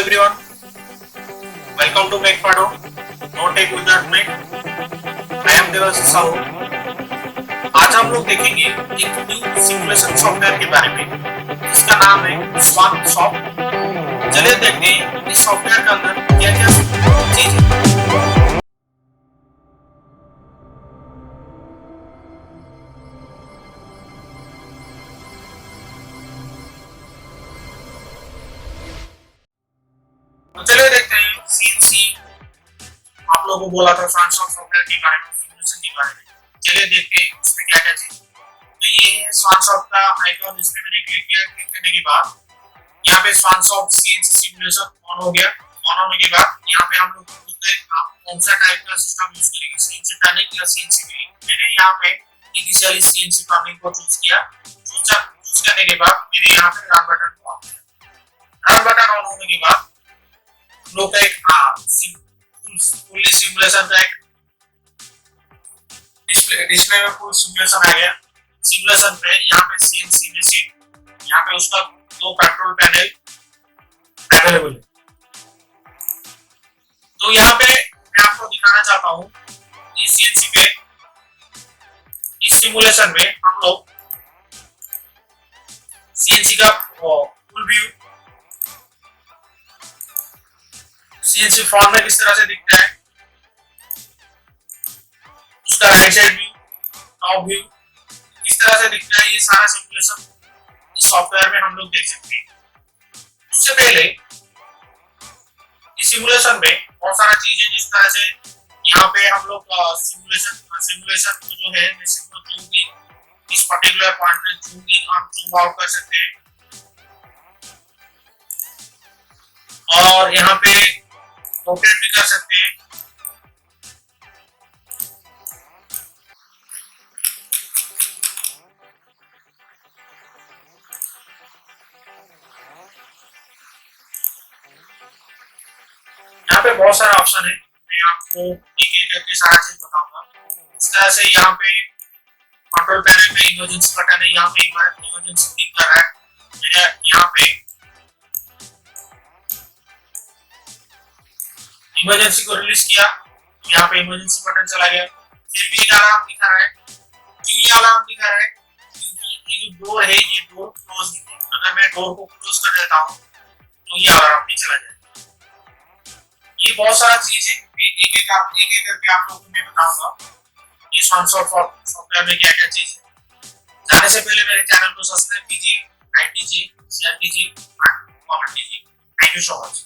everyone, welcome to Make Pado. No take without make. I am Debashish Sahu. आज हम लोग देखेंगे एक न्यू सिमुलेशन सॉफ्टवेयर के बारे में जिसका नाम है स्वान सॉफ्ट। चलिए देखते हैं इस सॉफ्टवेयर के अंदर क्या-क्या चीज है। तो चलिए देखते हैं सीएनसी आप लोगों को बोला था स्वान सॉफ्टवेयर के बारे में, सिमुलेशन के बारे में। चलिए देखते हैं उसमें क्या-क्या चीज। तो ये है स्वान सॉफ्ट का आइकॉन। इस पे मैंने क्लिक किया। क्लिक करने के बाद यहाँ पे स्वान सॉफ्ट सीएनसी सिमुलेशन ऑन हो गया। ऑन होने के बाद यहाँ पे हम लोग पूछते हैं आप कौन सा टाइप का सिस्टम यूज करेंगे, सीएनसी टर्निंग या सीएनसी मिलिंग। मैंने यहाँ पे इनिशियली सीएनसी टर्निंग को चूज किया। चूज करने के बाद मैंने यहाँ पे रन बटन को ऑन किया। रन बटन ऑन होने के बाद लोग एक फुल्ली सिमुलेशन का एक डिस्प्ले में फुल सिमुलेशन आ गया। सिमुलेशन पे यहाँ पे सीएनसी मशीन, यहाँ पे उसका दो कंट्रोल पैनल अवेलेबल है। तो यहाँ पे मैं आपको दिखाना चाहता हूँ इस सीएनसी पे, इस सिमुलेशन में हम लोग सीएनसी का फुल व्यू, सीएनसी फॉर्म में किस तरह से दिखता है, उसका right side view, top view किस तरह से दिखता है, ये सारा सिमुलेशन इस सॉफ्टवेयर में हम लोग देख सकते हैं। उससे पहले इस सिमुलेशन में बहुत सारा चीजें जिस तरह से यहाँ पे हम लोग सिमुलेशन को जो है मशीन को जूम इन, इस पर्टिकुलर पॉइंट पे जूम इन और जूम आउट कर सकते हैं। और यहाँ पे रोटेट भी कर सकते हैं। यहाँ पे बहुत सारे ऑप्शन है, मैं आपको एक एक करके सारा चीज बताऊंगा। इस तरह से यहाँ पे कंट्रोल पैनल पे इमरजेंसी बटन है, यहाँ पे इमरजेंसी क्लिक कर रहा है। मैंने यहाँ पे इमरजेंसी को रिलीज किया, यहाँ पे इमरजेंसी बटन चला गया। फिर भी अलार्म दिखा रहा है। क्यों ये अलार्म दिखा रहा है? क्योंकि ये जो डोर है ये डोर क्लोज नहीं है। अगर मैं डोर को क्लोज कर देता हूँ तो ये अलार्म नहीं चला जाएगा। ये बहुत सारा चीज है, एक एक करके आप लोगों को मैं बताऊंगा ये स्वान सॉफ्टवेयर में क्या क्या चीज है। जाने से पहले मेरे चैनल को सब्सक्राइब कीजिए, लाइक कीजिए, शेयर कीजिए, कमेंट कीजिए। Thank you so much.